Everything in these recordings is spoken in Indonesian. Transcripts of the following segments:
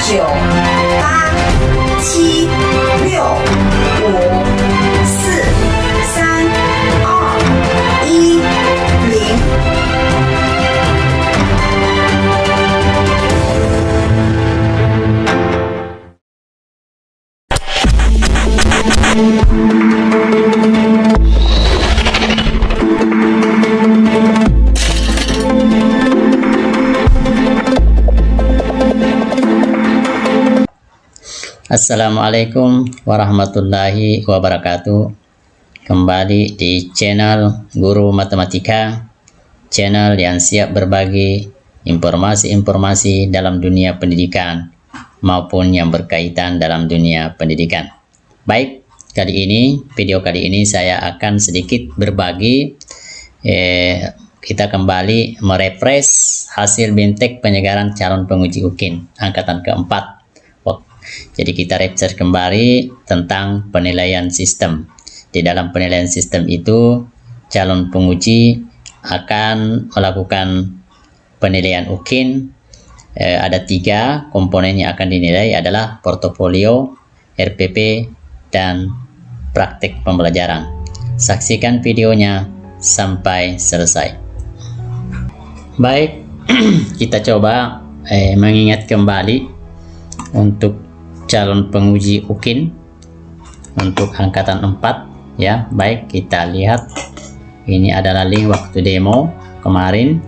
九八七六五四三二一零。Assalamualaikum warahmatullahi wabarakatuh. Kembali di channel Guru Matematika, channel yang siap berbagi informasi-informasi dalam dunia pendidikan maupun yang berkaitan dalam dunia pendidikan. Baik, video kali ini saya akan sedikit berbagi. Kita kembali merefresh hasil BIMTEK penyegaran calon penguji UKIN angkatan keempat. Jadi kita refresh kembali tentang penilaian sistem. Di dalam penilaian sistem itu, calon penguji akan melakukan penilaian UKIN. Ada 3 komponen yang akan dinilai adalah portofolio, RPP, dan praktik pembelajaran. Saksikan videonya sampai selesai. Baik, kita coba mengingat kembali untuk calon penguji UKIN untuk angkatan 4 ya. Baik, kita lihat ini adalah link waktu demo kemarin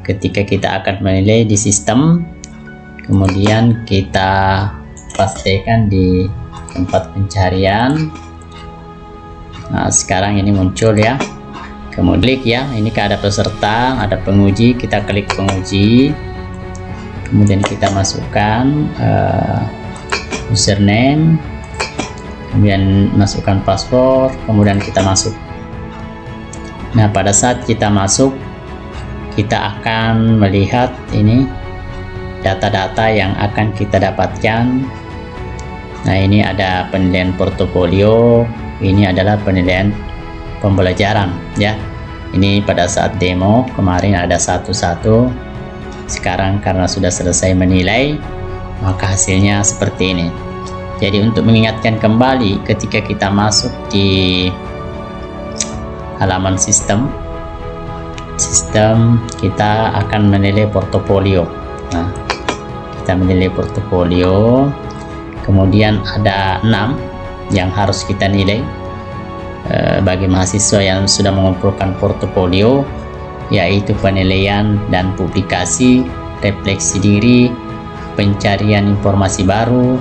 ketika kita akan menilai di sistem, kemudian kita pastikan di tempat pencarian. Nah, sekarang ini muncul ya, kemudian klik ya, ini ada peserta, ada penguji, kita klik penguji, kemudian kita masukkan username, kemudian masukkan password, kemudian kita masuk. Nah, pada saat kita masuk, kita akan melihat ini data-data yang akan kita dapatkan. Nah, ini ada penilaian portofolio, ini adalah penilaian pembelajaran ya. Ini pada saat demo kemarin ada 1-1. Sekarang karena sudah selesai menilai, maka hasilnya seperti ini. Jadi untuk mengingatkan kembali, ketika kita masuk di halaman sistem kita akan menilai portofolio. Nah, kita menilai portofolio, kemudian ada 6 yang harus kita nilai bagi mahasiswa yang sudah mengumpulkan portofolio, yaitu penilaian dan publikasi, refleksi diri, pencarian informasi baru,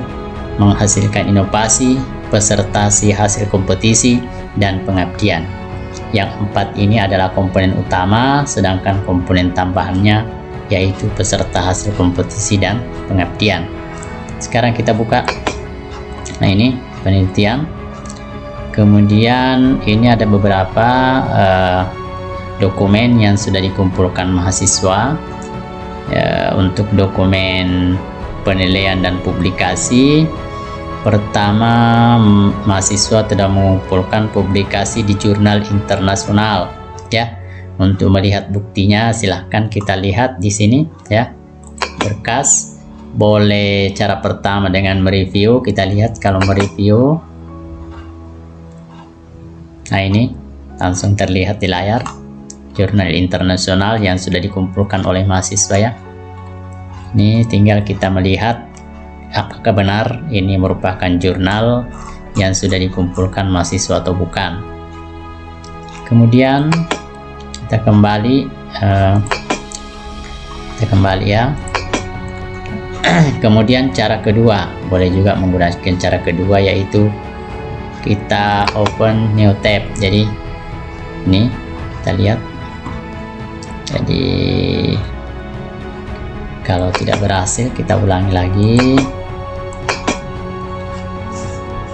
menghasilkan inovasi, pesertasi hasil kompetisi, dan pengabdian. Yang 4 ini adalah komponen utama, sedangkan komponen tambahannya yaitu peserta hasil kompetisi dan pengabdian. Sekarang kita buka. Nah, ini penelitian. Kemudian ini ada beberapa dokumen yang sudah dikumpulkan mahasiswa. Untuk dokumen penilaian dan publikasi, pertama mahasiswa telah mengumpulkan publikasi di jurnal internasional ya. Untuk melihat buktinya silahkan kita lihat di sini ya, berkas. Boleh cara pertama dengan mereview. Kita lihat kalau mereview, nah ini langsung terlihat di layar jurnal internasional yang sudah dikumpulkan oleh mahasiswa ya. Ini tinggal kita melihat apakah benar ini merupakan jurnal yang sudah dikumpulkan mahasiswa atau bukan. Kemudian kita kembali ya. Kemudian cara kedua, boleh juga menggunakan cara kedua, yaitu kita open new tab. Jadi ini kita lihat. Jadi kalau tidak berhasil, kita ulangi lagi.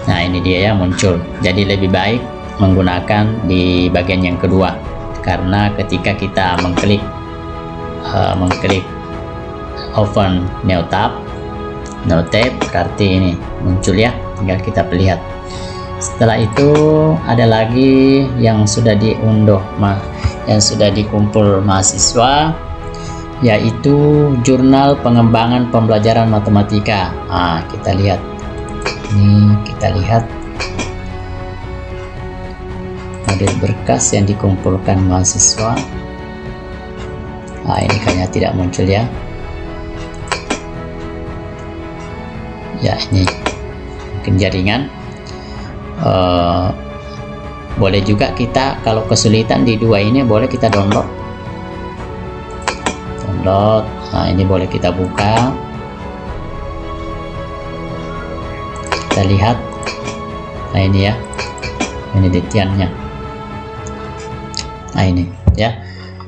Nah, ini dia ya, muncul. Jadi lebih baik menggunakan di bagian yang kedua, karena ketika kita mengklik open new tab berarti ini muncul ya, tinggal kita lihat. Setelah itu ada lagi yang sudah diunduh yang sudah dikumpul mahasiswa, yaitu Jurnal Pengembangan Pembelajaran Matematika. Kita lihat ini, kita lihat model berkas yang dikumpulkan mahasiswa. Ini kayaknya tidak muncul ya. Ya, ini mungkin jaringan. Boleh juga kita kalau kesulitan di dua ini, boleh kita download. Ini boleh kita buka, kita lihat. Ini ya, ini detailnya. Ini ya,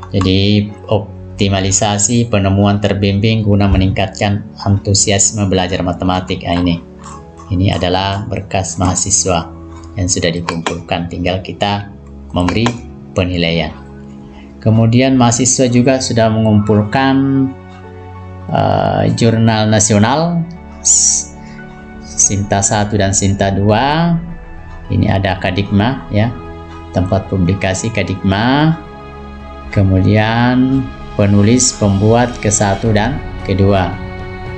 jadi optimalisasi penemuan terbimbing guna meningkatkan antusiasme belajar matematik. Ini adalah berkas mahasiswa yang sudah dikumpulkan, tinggal kita memberi penilaian. Kemudian mahasiswa juga sudah mengumpulkan jurnal nasional Sinta 1 dan Sinta 2. Ini ada Kadikma ya, tempat publikasi Kadikma. Kemudian penulis pembuat ke-1 dan ke-2.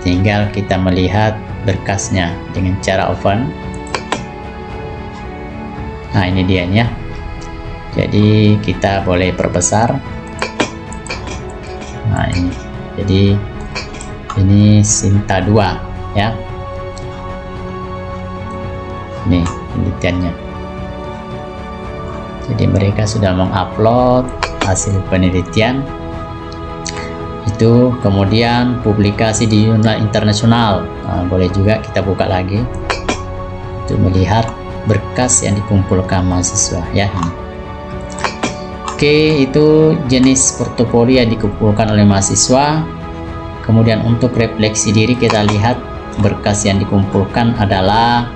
Tinggal kita melihat berkasnya dengan cara open. Ini dia ya. Jadi kita boleh perbesar. Ini. Jadi ini Sinta 2 ya. Ini penelitiannya. Jadi mereka sudah mengupload hasil penelitian itu, kemudian publikasi di jurnal internasional. Boleh juga kita buka lagi untuk melihat berkas yang dikumpulkan mahasiswa ya. Oke, itu jenis portofolio yang dikumpulkan oleh mahasiswa. Kemudian untuk refleksi diri, kita lihat berkas yang dikumpulkan adalah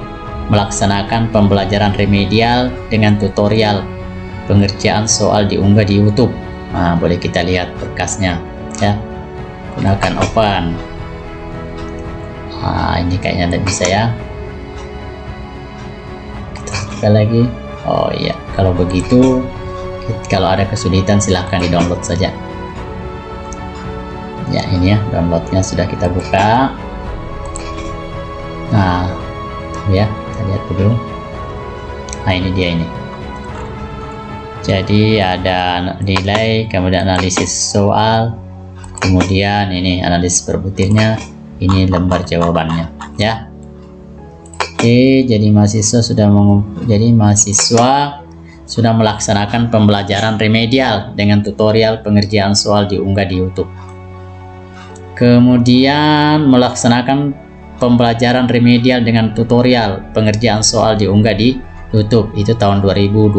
melaksanakan pembelajaran remedial dengan tutorial pengerjaan soal diunggah di YouTube. Boleh kita lihat berkasnya ya, gunakan open. Ini kayaknya tidak bisa ya, kita buka lagi. Oh iya, kalau begitu, kalau ada kesulitan silahkan di download saja ya. Ini ya, downloadnya sudah kita buka. Ya, kita lihat dulu. Ini dia ini. Jadi ada nilai, kemudian analisis soal, kemudian ini analisis berbutirnya, ini lembar jawabannya ya. Oke, jadi mahasiswa sudah melaksanakan pembelajaran remedial dengan tutorial pengerjaan soal diunggah di YouTube. Kemudian melaksanakan pembelajaran remedial dengan tutorial pengerjaan soal diunggah di YouTube, itu tahun 2020.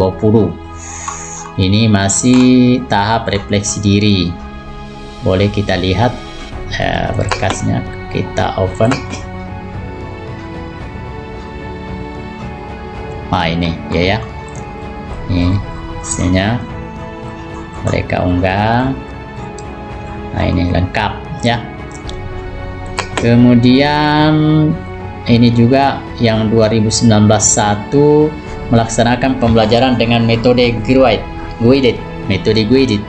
Ini masih tahap refleksi diri. Boleh kita lihat berkasnya, kita open. Ini ya. Ini hasilnya mereka unggah. Ini lengkap ya. Kemudian ini juga yang 2019-1 melaksanakan pembelajaran dengan metode metode guided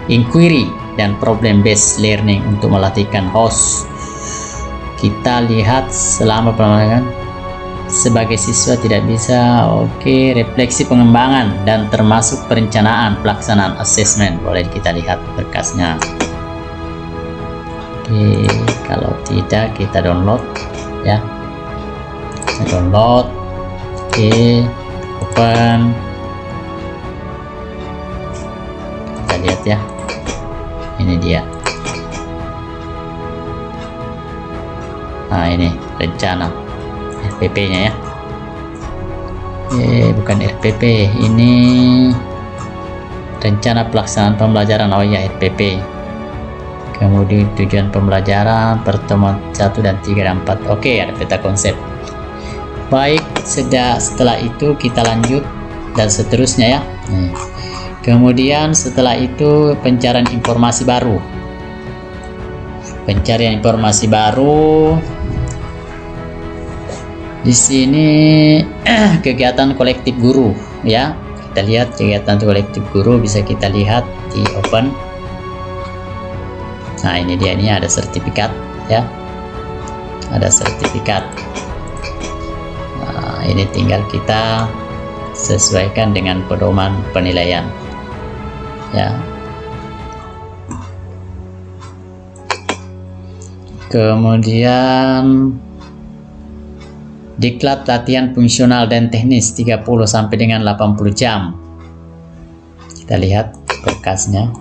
inquiry dan problem based learning untuk melatihkan host. Kita lihat selama pembelajaran sebagai siswa tidak bisa. Oke, refleksi pengembangan dan termasuk perencanaan pelaksanaan assessment. Boleh kita lihat berkasnya. Oke, kalau tidak kita download ya. Kita download. Oke, open. Kita lihat ya. Ini dia. Ini rencana RPP-nya ya. Bukan RPP, ini rencana pelaksanaan pembelajaran. Oh ya, RPP. Kemudian tujuan pembelajaran, pertemuan 1 dan 3 dan 4. Oke, ada peta konsep. Baik, setelah itu kita lanjut dan seterusnya ya. Kemudian setelah itu pencarian informasi baru. Pencarian informasi baru. Di sini kegiatan kolektif guru ya. Kita lihat kegiatan kolektif guru, bisa kita lihat di open. Nah, ini dia, ini ada sertifikat ya, ada sertifikat. Nah, ini tinggal kita sesuaikan dengan pedoman penilaian ya. Kemudian diklat latihan fungsional dan teknis 30 sampai dengan 80 jam. Kita lihat berkasnya.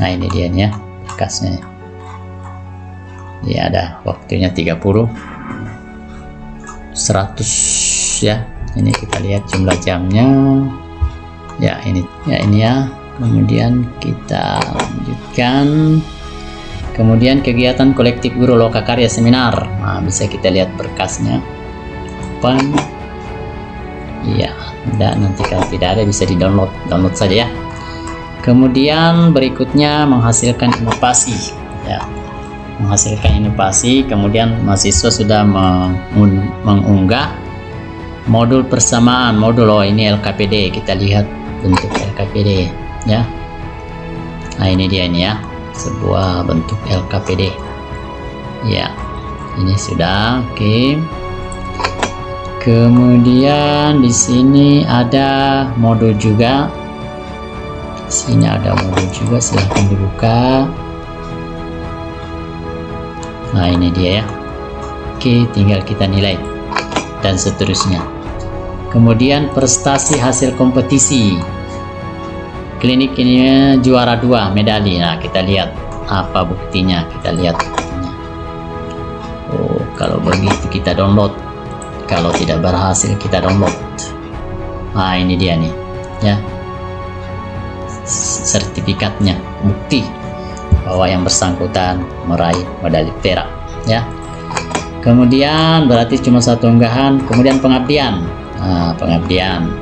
Nah, ini dia nih ya, berkasnya. Ini ada waktunya 30, 100 ya. Ini kita lihat jumlah jamnya. Ya, ini ya. Kemudian kita lanjutkan. Kemudian kegiatan kolektif guru lokakarya seminar. Nah, bisa kita lihat berkasnya. Open. Iya, dan nanti kalau tidak ada bisa di-download, download saja ya. Kemudian berikutnya menghasilkan inovasi ya. Menghasilkan inovasi, kemudian mahasiswa sudah mengunggah modul persamaan, modul ini LKPD. Kita lihat bentuk LKPD ya. Nah, ini dia ini ya, sebuah bentuk LKPD ya. Ini sudah oke. Kemudian di sini ada modul juga. Di sini ada modul juga, silahkan dibuka. Nah, ini dia ya. Oke, tinggal kita nilai dan seterusnya. Kemudian prestasi hasil kompetisi. Klinik ini juara 2 medali. Nah, kita lihat apa buktinya, kita lihat buktinya. Oh, kalau begitu kita download, kalau tidak berhasil kita download. Nah, ini dia nih ya, sertifikatnya, bukti bahwa yang bersangkutan meraih medali perak ya. Kemudian berarti cuma satu unggahan. Kemudian pengabdian. Nah, pengabdian,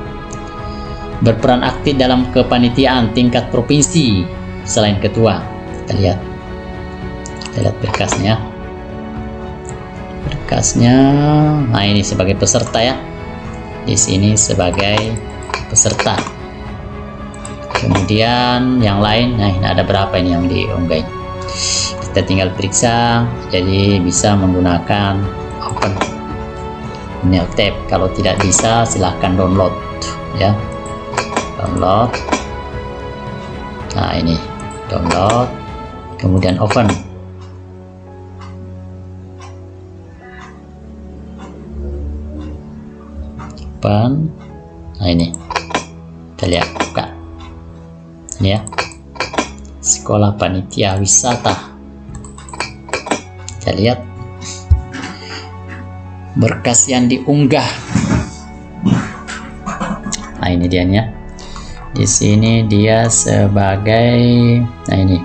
berperan aktif dalam kepanitiaan tingkat provinsi selain ketua. Kita lihat berkasnya. Nah, ini sebagai peserta ya. Di sini sebagai peserta. Kemudian yang lain, nah ini ada berapa ini yang diunggah. Kita tinggal periksa, jadi bisa menggunakan open ini tab. Kalau tidak bisa silahkan download ya. Download. Nah, ini download, kemudian open. Open. Nah, ini kita lihat, buka ini ya, sekolah panitia wisata. Kita lihat berkas yang diunggah. Nah, ini dia ya. Di sini dia sebagai, nah ini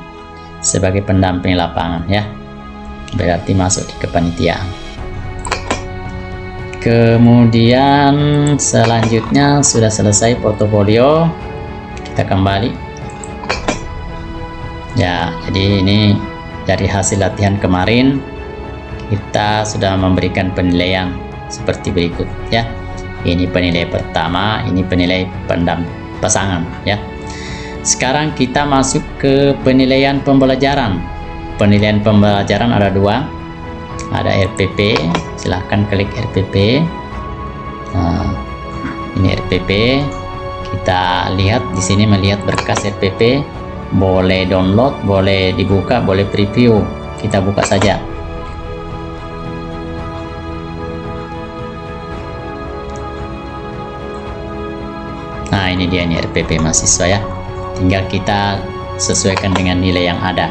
sebagai pendamping lapangan ya, berarti masuk di kepanitiaan. Kemudian selanjutnya sudah selesai portofolio, kita kembali ya. Jadi ini dari hasil latihan kemarin kita sudah memberikan penilaian seperti berikut ya. Ini penilai pertama, ini penilai pasangan ya. Sekarang kita masuk ke penilaian pembelajaran. Penilaian pembelajaran ada 2, ada RPP. Silahkan klik RPP. Nah, ini RPP. Kita lihat di sini, melihat berkas RPP, boleh download, boleh dibuka, boleh preview. Kita buka saja. Nah, ini dia nih RPP mahasiswa ya. Tinggal kita sesuaikan dengan nilai yang ada.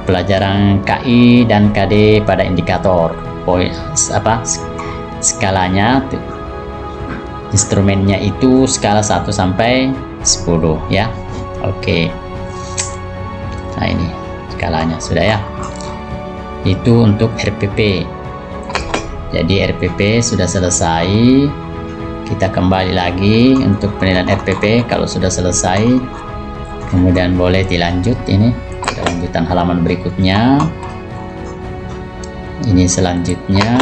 Pelajaran KI dan KD pada indikator. Skalanya tuh. Instrumennya itu skala 1 sampai 10 ya. Oke. Nah, ini skalanya sudah ya. Itu untuk RPP. Jadi RPP sudah selesai. Kita kembali lagi untuk penilaian RPP. Kalau sudah selesai, kemudian boleh dilanjut. Ini ada lanjutan halaman berikutnya. Ini selanjutnya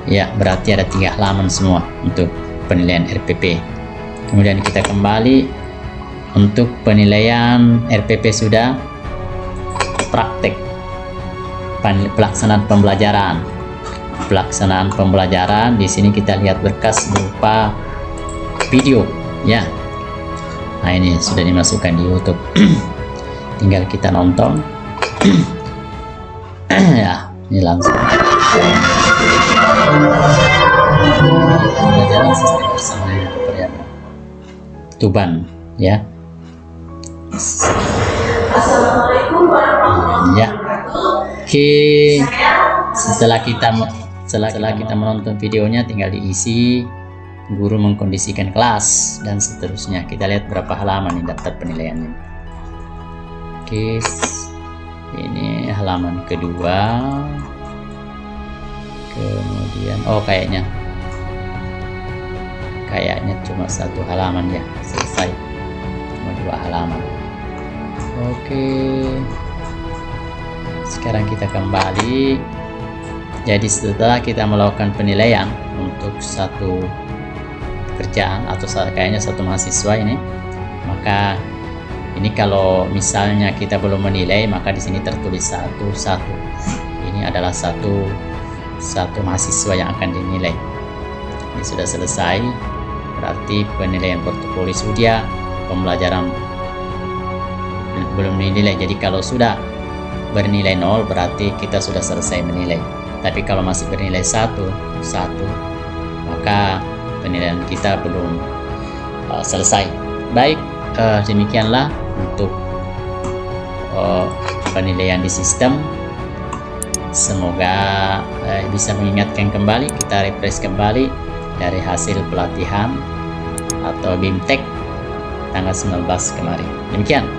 ya, berarti ada 3 halaman semua untuk penilaian RPP. Kemudian kita kembali Untuk penilaian RPP sudah, praktek pelaksanaan pembelajaran. Pelaksanaan pembelajaran di sini kita lihat berkas berupa video ya. Nah, ini sudah dimasukkan di YouTube. Tinggal kita nonton. Ya, ini langsung. Pembelajaran sistem bersama Periana Tuban ya. Assalamualaikum warahmatullahi Ya. wabarakatuh. Oke. Setelah kita menonton videonya, tinggal diisi, guru mengkondisikan kelas dan seterusnya. Kita lihat berapa halaman nih daftar penilaiannya. Oke, ini halaman kedua. Kemudian kayaknya cuma satu halaman ya, selesai, cuma 2 halaman. Oke, sekarang kita kembali. Jadi setelah kita melakukan penilaian untuk satu pekerjaan atau kayaknya satu mahasiswa ini, maka ini kalau misalnya kita belum menilai, maka di sini tertulis satu. Ini adalah satu mahasiswa yang akan dinilai. Ini sudah selesai, berarti penilaian portofolio sudah, pembelajaran belum dinilai. Jadi kalau sudah bernilai 0 berarti kita sudah selesai menilai. Tapi kalau masih bernilai 1, maka penilaian kita belum selesai. Baik, demikianlah untuk penilaian di sistem. Semoga bisa mengingatkan kembali, kita refresh kembali dari hasil pelatihan atau BIMTEK tanggal 19 kemarin. Demikian.